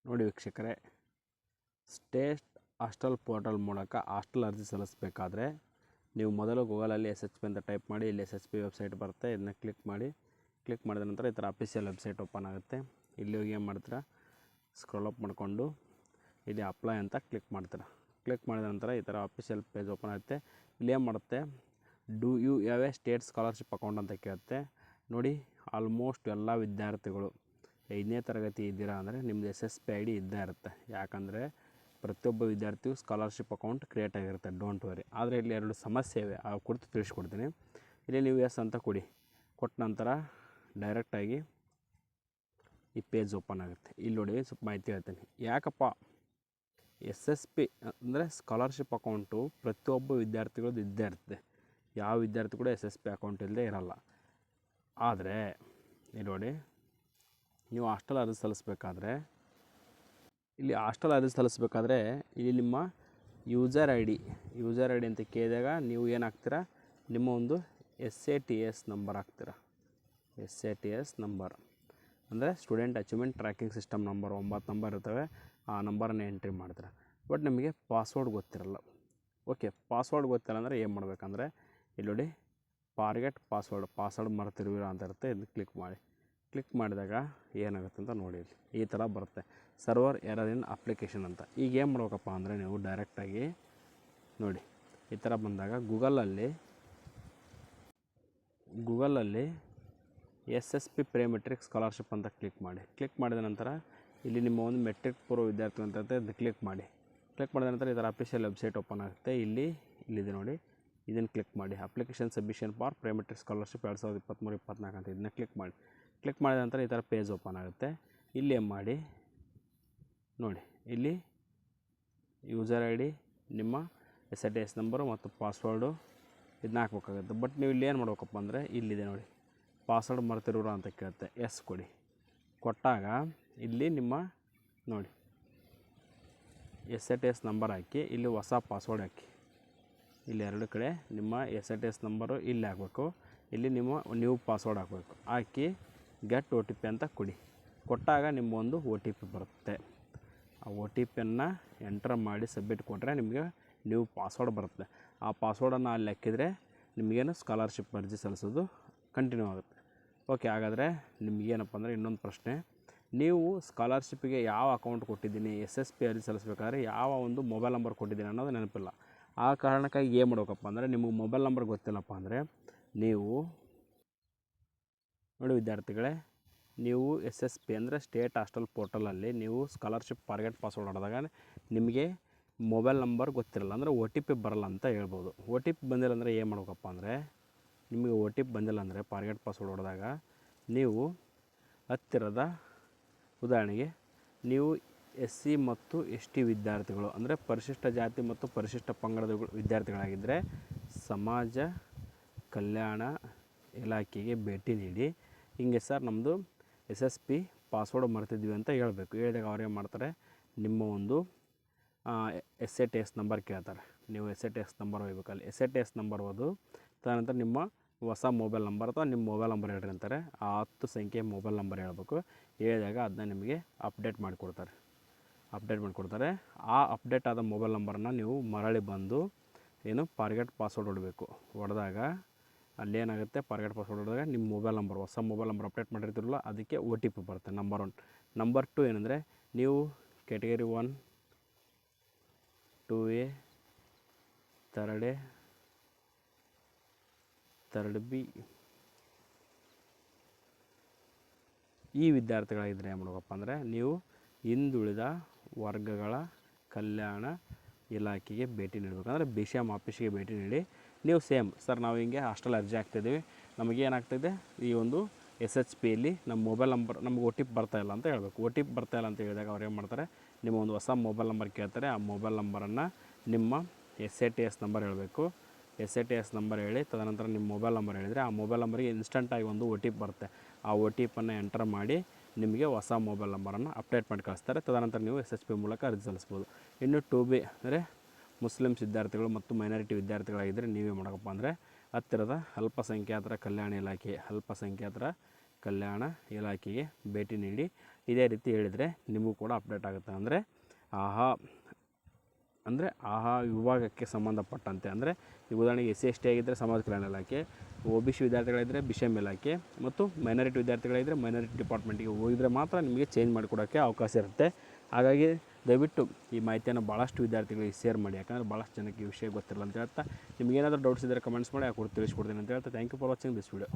ನೋಡಿ ವೀಕ್ಷಕರೇ, state hostel portal ಮೂಲಕ ಹಾಸ್ಟೆಲ್ ಅರ್ಜಿ ಸಲ್ಲಿಸಬೇಕಾದ್ರೆ ನೀವು ಮೊದಲು ಗೂಗಲಲ್ಲಿ SHP ಅಂತ ಟೈಪ್ ಮಾಡಿ. ಇಲ್ಲಿ SHP ವೆಬ್ಸೈಟ್ ಬರುತ್ತೆ. ಇದನ್ನ ಕ್ಲಿಕ್ ಮಾಡಿದ ನಂತರ ಈ ಥರ ಅಫಿಷಿಯಲ್ ವೆಬ್ಸೈಟ್ ಓಪನ್ ಆಗುತ್ತೆ. ಇಲ್ಲಿ ಹೋಗಿ ಏನು ಮಾಡ್ತೀರಾ, ಸ್ಕ್ರೋಲ್ ಅಪ್ ಮಾಡಿಕೊಂಡು ಇಲ್ಲಿ ಅಪ್ಲೈ ಅಂತ ಕ್ಲಿಕ್ ಮಾಡ್ತೀರಾ. ಕ್ಲಿಕ್ ಮಾಡಿದ ನಂತರ ಈ ಥರ ಅಫಿಷಿಯಲ್ ಪೇಜ್ ಓಪನ್ ಆಗುತ್ತೆ. ಇಲ್ಲಿ ಏನು ಮಾಡುತ್ತೆ, do you have a state scholarship account ಅಂತ ಕೇಳುತ್ತೆ. ನೋಡಿ, ಆಲ್ಮೋಸ್ಟ್ ಎಲ್ಲ ವಿದ್ಯಾರ್ಥಿಗಳು 5ನೇ ತರಗತಿ ಇದ್ದೀರಾ ಅಂದರೆ ನಿಮ್ಮದು SSP ID ಇದ್ದೇ ಇರುತ್ತೆ. ಯಾಕಂದರೆ ಪ್ರತಿಯೊಬ್ಬ ವಿದ್ಯಾರ್ಥಿಯು ಸ್ಕಾಲರ್ಶಿಪ್ ಅಕೌಂಟ್ ಕ್ರಿಯೇಟ್ ಆಗಿರುತ್ತೆ, ಡೋಂಟ್ ವರಿ. ಆದರೆ ಇಲ್ಲಿ 2 ಸಮಸ್ಯೆ ಇವೆ, ಆ ಕುರಿತು ತಿಳಿಸ್ಕೊಡ್ತೀನಿ. ಇಲ್ಲಿ ನೀವು ಎಸ್ ಅಂತ ಕೊಟ್ಟ ನಂತರ ಡೈರೆಕ್ಟಾಗಿ ಈ ಪೇಜ್ ಓಪನ್ ಆಗುತ್ತೆ. ಇಲ್ಲಿ ನೋಡಿ ಸ್ವಲ್ಪ ಮಾಹಿತಿ ಹೇಳ್ತೀನಿ. ಯಾಕಪ್ಪ SSP ಅಂದರೆ ಸ್ಕಾಲರ್ಶಿಪ್ ಅಕೌಂಟು ಪ್ರತಿಯೊಬ್ಬ ವಿದ್ಯಾರ್ಥಿಗಳದ್ದು ಇದ್ದೇ ಇರುತ್ತೆ. ಯಾವ ವಿದ್ಯಾರ್ಥಿ ಕೂಡ SSP ಅಕೌಂಟ್ ಇಲ್ಲದೆ ಇರಲ್ಲ. ಆದರೆ ಇಲ್ಲಿ ನೋಡಿ, ನೀವು ಹಾಸ್ಟೆಲ್ ಅರ್ಜಿ ಸಲ್ಲಿಸಬೇಕಾದ್ರೆ ಇಲ್ಲಿ ನಿಮ್ಮ ಯೂಸರ್ ಐ ಡಿ ಅಂತ ಕೇಳಿದಾಗ ನೀವು ಏನಾಗ್ತೀರಾ, ನಿಮ್ಮ ಒಂದು SATS ನಂಬರ್ ಹಾಕ್ತೀರಾ. SATS ನಂಬರ್ ಅಂದರೆ student achievement tracking system number 9 number ಇರ್ತವೆ. ಆ ನಂಬರನ್ನು ಎಂಟ್ರಿ ಮಾಡ್ತೀರಾ. ಬಟ್ ನಿಮಗೆ ಪಾಸ್ವರ್ಡ್ ಗೊತ್ತಿರಲ್ಲ. ಓಕೆ, ಪಾಸ್ವರ್ಡ್ ಗೊತ್ತಿಲ್ಲ ಅಂದರೆ ಏನು ಮಾಡಬೇಕಂದ್ರೆ ಇಲ್ಲಿ ನೋಡಿ, ಫಾರ್ಗೆಟ್ ಪಾಸ್ವರ್ಡ್ ಮರೆತಿರುವಿರ ಅಂತ ಇರುತ್ತೆ. ಇದನ್ನು ಕ್ಲಿಕ್ ಮಾಡಿದಾಗ ಏನಾಗುತ್ತೆ ಅಂತ ನೋಡಿ. ಈ ಥರ ಬರುತ್ತೆ, ಸರ್ವರ್ ಎರರ್ ಇನ್ ಅಪ್ಲಿಕೇಶನ್ ಅಂತ. ಈಗ ಏನು ಮಾಡ್ಬೇಕಪ್ಪ ಅಂದರೆ ನೀವು ಡೈರೆಕ್ಟಾಗಿ ನೋಡಿ, ಈ ಥರ ಬಂದಾಗ ಗೂಗಲಲ್ಲಿ SSP ಪ್ರೀ ಮೆಟ್ರಿಕ್ ಸ್ಕಾಲರ್ಶಿಪ್ ಅಂತ ಕ್ಲಿಕ್ ಮಾಡಿದ ನಂತರ ಇಲ್ಲಿ ನಿಮ್ಮ ಒಂದು ಮೆಟ್ರಿಕ್ ಪೂರ್ವ ವಿದ್ಯಾರ್ಥಿ ಅಂತ ಇದು ಕ್ಲಿಕ್ ಮಾಡಿದ ನಂತರ ಈ ಥರ ಅಫಿಷಿಯಲ್ ವೆಬ್ಸೈಟ್ ಓಪನ್ ಆಗುತ್ತೆ. ಇಲ್ಲಿದೆ ನೋಡಿ, ಇದನ್ನು ಕ್ಲಿಕ್ ಮಾಡಿ. Application submission for fry matric scholarship 2023-24 ಅಂತ ಇದನ್ನ ಕ್ಲಿಕ್ ಮಾಡಿದ ನಂತರ ಈ ಥರ ಪೇಜ್ ಓಪನ್ ಆಗುತ್ತೆ. ಇಲ್ಲಿ ಏನು ಮಾಡಿ ನೋಡಿ, ಇಲ್ಲಿ ಯೂಸರ್ ಐ ಡಿ, ನಿಮ್ಮ SATS ನಂಬರು ಮತ್ತು ಪಾಸ್ವರ್ಡು ಇದನ್ನ ಹಾಕ್ಬೇಕಾಗುತ್ತೆ. ಬಟ್ ನೀವು ಇಲ್ಲಿ ಏನು ಮಾಡ್ಬೇಕಪ್ಪ ಅಂದರೆ ಇಲ್ಲಿದೆ ನೋಡಿ, ಪಾಸ್ವರ್ಡ್ ಮರೆತಿರೋರು ಅಂತ ಕೇಳುತ್ತೆ. ಎಸ್ ಕೊಟ್ಟಾಗ ಇಲ್ಲಿ ನಿಮ್ಮ ನೋಡಿ SATS ನಂಬರ್ ಹಾಕಿ, ಇಲ್ಲಿ ಹೊಸ ಪಾಸ್ವರ್ಡ್ ಹಾಕಿ. ಇಲ್ಲಿ 2 ಕಡೆ ನಿಮ್ಮ SATS ನಂಬರು ಇಲ್ಲಿ ಹಾಕಬೇಕು, ಇಲ್ಲಿ ನಿಮ್ಮ ನ್ಯೂ ಪಾಸ್ವರ್ಡ್ ಹಾಕಿ ಗೆಟ್ OTP ಅಂತ ಕೊಟ್ಟಾಗ ನಿಮ್ಮ ಒಂದು OTP ಬರುತ್ತೆ. ಆ OTPಯನ್ನು ಎಂಟರ್ ಮಾಡಿ ಸಬ್ಮಿಟ್ ಕೊಟ್ಟರೆ ನಿಮಗೆ ನ್ಯೂ ಪಾಸ್ವರ್ಡ್ ಬರುತ್ತೆ. ಆ ಪಾಸ್ವರ್ಡನ್ನು ಅಲ್ಲಿ ಹಾಕಿದರೆ ನಿಮಗೇನು ಸ್ಕಾಲರ್ಶಿಪ್ ಅರ್ಜಿ ಸಲ್ಲಿಸೋದು ಕಂಟಿನ್ಯೂ ಆಗುತ್ತೆ. ಓಕೆ, ಹಾಗಾದರೆ ನಿಮಗೇನಪ್ಪ ಅಂದರೆ ಇನ್ನೊಂದು ಪ್ರಶ್ನೆ, ನೀವು ಸ್ಕಾಲರ್ಶಿಪ್ಪಿಗೆ ಯಾವ ಅಕೌಂಟ್ ಕೊಟ್ಟಿದ್ದೀನಿ, SSP ಅರ್ಜಿ ಸಲ್ಲಿಸಬೇಕಾದ್ರೆ ಯಾವ ಒಂದು ಮೊಬೈಲ್ ನಂಬರ್ ಕೊಟ್ಟಿದ್ದೀನಿ ಅನ್ನೋದು ನೆನಪಿಲ್ಲ. ಆ ಕಾರಣಕ್ಕಾಗಿ ಏನು ಮಾಡ್ಬೇಕಪ್ಪ ಅಂದರೆ, ನಿಮಗೆ ಮೊಬೈಲ್ ನಂಬರ್ ಗೊತ್ತಿಲ್ಲಪ್ಪ ಅಂದರೆ ನೀವು ನೋಡಿ ವಿದ್ಯಾರ್ಥಿಗಳೇ, ನೀವು SSP ಅಂದರೆ ಸ್ಟೇಟ್ ಹಾಸ್ಟೆಲ್ ಪೋರ್ಟಲಲ್ಲಿ ನೀವು ಸ್ಕಾಲರ್ಶಿಪ್ ಫಾರ್ಗೆಟ್ ಪಾಸ್ವರ್ಡ್ ಹೊಡೆದಾಗ ನಿಮಗೆ ಮೊಬೈಲ್ ನಂಬರ್ ಗೊತ್ತಿರಲ್ಲ ಅಂದರೆ OTP ಬರಲ್ಲ ಅಂತ ಹೇಳ್ಬೋದು. OTP ಬಂದಿಲ್ಲ ಅಂದರೆ ಏನು ಮಾಡ್ಬೇಕಪ್ಪ ಅಂದರೆ, ನಿಮಗೆ OTP ಬಂದಿಲ್ಲ ಅಂದರೆ ಫಾರ್ಗೆಟ್ ಪಾಸ್ವರ್ಡ್ ಹೊಡೆದಾಗ ನೀವು ಹತ್ತಿರದ ಉದಾಹರಣೆಗೆ ನೀವು SC ಮತ್ತು ST ವಿದ್ಯಾರ್ಥಿಗಳು ಅಂದರೆ ಪರಿಶಿಷ್ಟ ಜಾತಿ ಮತ್ತು ಪರಿಶಿಷ್ಟ ಪಂಗಡದ ವಿದ್ಯಾರ್ಥಿಗಳಾಗಿದ್ದರೆ ಸಮಾಜ ಕಲ್ಯಾಣ ಇಲಾಖೆಗೆ ಭೇಟಿ ನೀಡಿ, ಹಿಂಗೆ ಸರ್ ನಮ್ಮದು SSP ಪಾಸ್ವರ್ಡ್ ಮರೆತಿದ್ವಿ ಅಂತ ಹೇಳಬೇಕು. ಹೇಳಿದಾಗ ಅವ್ರು ಏನು ಮಾಡ್ತಾರೆ, ನಿಮ್ಮ ಒಂದು SATS ನಂಬರ್ ಕೇಳ್ತಾರೆ. ನೀವು SATS ನಂಬರ್ ಹೋಗ್ಬೇಕಲ್ಲಿ. SATS ನಂಬರ್ ತದನಂತರ ನಿಮ್ಮ ಹೊಸ ಮೊಬೈಲ್ ನಂಬರ್ ಅಥವಾ ನಿಮ್ಮ ಮೊಬೈಲ್ ನಂಬರ್ ಹೇಳ್ರಿ ಅಂತಾರೆ. ಆ 10 ಸಂಖ್ಯೆ ಮೊಬೈಲ್ ನಂಬರ್ ಹೇಳಬೇಕು. ಹೇಳಿದಾಗ ಅದನ್ನ ನಿಮಗೆ ಅಪ್ಡೇಟ್ ಮಾಡಿಕೊಡ್ತಾರೆ. ಆ ಅಪ್ಡೇಟ್ ಆದ ಮೊಬೈಲ್ ನಂಬರನ್ನು ನೀವು ಮರಳಿ ಬಂದು ಫಾರ್ಗೆಟ್ ಪಾಸ್ವರ್ಡ್ ಹೊಡೆದಾಗ ಅಲ್ಲೇನಾಗುತ್ತೆ, ಫಾರ್ಗೆಟ್ ಪಾಸ್ವರ್ಡ್ ಹೊಡೆದಾಗ ನಿಮ್ಮ ಹೊಸ ಮೊಬೈಲ್ ನಂಬರ್ ಅಪ್ಡೇಟ್ ಮಾಡಿರ್ತಿರಲ್ಲ, ಅದಕ್ಕೆ OTP ಬರುತ್ತೆ. ನಂಬರ್ 1. ನಂಬರ್ 2 ಏನಂದರೆ, ನೀವು ಕ್ಯಾಟಗರಿ 1, 2A, 3A, 3B ಈ ವಿದ್ಯಾರ್ಥಿಗಳಾಗಿದ್ದರೆ ಏನು ಮಾಡಬೇಕಪ್ಪ ಅಂದರೆ, ನೀವು ಹಿಂದುಳಿದ ವರ್ಗಗಳ ಕಲ್ಯಾಣ ಇಲಾಖೆಗೆ ಭೇಟಿ ನೀಡಬೇಕಂದ್ರೆ BCM ಆಫೀಸಿಗೆ ಭೇಟಿ ನೀಡಿ ನೀವು ಸೇಮ್ ಸರ್ ನಾವು ಹಿಂಗೆ ಹಾಸ್ಟೆಲ್ ಅರ್ಜಿ ಹಾಕ್ತಿದ್ದೀವಿ, ನಮಗೇನಾಗ್ತಿದೆ ಈ ಒಂದು SHPಯಲ್ಲಿ ನಮ್ಮ ಮೊಬೈಲ್ ನಂಬರ್ ನಮಗೆ OTP ಬರ್ತಾಯಿಲ್ಲ ಅಂತ ಹೇಳಬೇಕು. OTP ಬರ್ತಾಯಿಲ್ಲ ಅಂತ ಹೇಳಿದಾಗ ಅವ್ರು ಏನು ಮಾಡ್ತಾರೆ, ನಿಮ್ಮ ಒಂದು ಹೊಸ ಮೊಬೈಲ್ ನಂಬರ್ ಕೇಳ್ತಾರೆ. ಆ ಮೊಬೈಲ್ ನಂಬರನ್ನು ನಿಮ್ಮ SATS ನಂಬರ್ ಹೇಳಬೇಕು. SATS ನಂಬರ್ ಹೇಳಿ ತದನಂತರ ನಿಮ್ಮ ಮೊಬೈಲ್ ನಂಬರ್ ಹೇಳಿದರೆ ಆ ಮೊಬೈಲ್ ನಂಬರಿಗೆ ಇನ್ಸ್ಟಂಟಾಗಿ ಒಂದು OTP ಬರುತ್ತೆ. ಆ OTPಯನ್ನು ಎಂಟರ್ ಮಾಡಿ ನಿಮಗೆ ಹೊಸ ಮೊಬೈಲ್ ನಂಬರನ್ನು ಅಪ್ಡೇಟ್ ಮಾಡಿ ಕಳಿಸ್ತಾರೆ. ತದನಂತರ ನೀವು SHP ಮೂಲಕ ಅರ್ಜಿ ಸಲ್ಲಿಸ್ಬೋದು. ಇನ್ನು 2B ಅಂದರೆ ಮುಸ್ಲಿಮ್ಸ್ ವಿದ್ಯಾರ್ಥಿಗಳು ಮತ್ತು ಮೈನಾರಿಟಿ ವಿದ್ಯಾರ್ಥಿಗಳಾಗಿದ್ದರೆ ನೀವೇ ಮಾಡಬೇಕಪ್ಪ ಅಂದರೆ ಹತ್ತಿರದ ಅಲ್ಪಸಂಖ್ಯಾತರ ಕಲ್ಯಾಣ ಇಲಾಖೆಗೆ ಭೇಟಿ ನೀಡಿ ಇದೇ ರೀತಿ ಹೇಳಿದರೆ ನಿಮಗೂ ಕೂಡ ಅಪ್ಡೇಟ್ ಆಗುತ್ತೆ. ಆಹಾ ವಿಭಾಗಕ್ಕೆ ಸಂಬಂಧಪಟ್ಟಂತೆ ಅಂದರೆ ಈಗ ಉದಾಹರಣೆಗೆ SC/ST ಆಗಿದ್ದರೆ ಸಮಾಜ ಕಲ್ಯಾಣ ಇಲಾಖೆ, OBC ವಿದ್ಯಾರ್ಥಿಗಳಿದ್ದರೆ BCM ಇಲಾಖೆ ಮತ್ತು ಮೈನಾರಿಟಿ ವಿದ್ಯಾರ್ಥಿಗಳಿದ್ದರೆ ಮೈನಾರಿಟಿ ಡಿಪಾರ್ಟ್ಮೆಂಟಿಗೆ ಹೋಗಿದ್ರೆ ಮಾತ್ರ ನಿಮಗೆ ಚೇಂಜ್ ಮಾಡಿಕೊಡೋಕ್ಕೆ ಅವಕಾಶ ಇರುತ್ತೆ. ಹಾಗಾಗಿ ದಯವಿಟ್ಟು ಈ ಮಾಹಿತಿಯನ್ನು ಭಾಳಷ್ಟು ವಿದ್ಯಾರ್ಥಿಗಳಿಗೆ ಶೇರ್ ಮಾಡಿ, ಯಾಕಂದರೆ ಭಾಳಷ್ಟು ಜನಕ್ಕೆ ಈ ವಿಷಯ ಗೊತ್ತಿರಲ್ಲ ಅಂತ ಹೇಳ್ತಾ, ನಿಮಗೇನಾದರೂ ಡೌಟ್ಸ್ ಇದ್ದರೆ ಕಮೆಂಟ್ಸ್ ಮಾಡಿ, ತಿಳಿಸ್ಕೊಡ್ತೀನಿ ಅಂತ ಹೇಳ್ತಾ thank you for watching this video.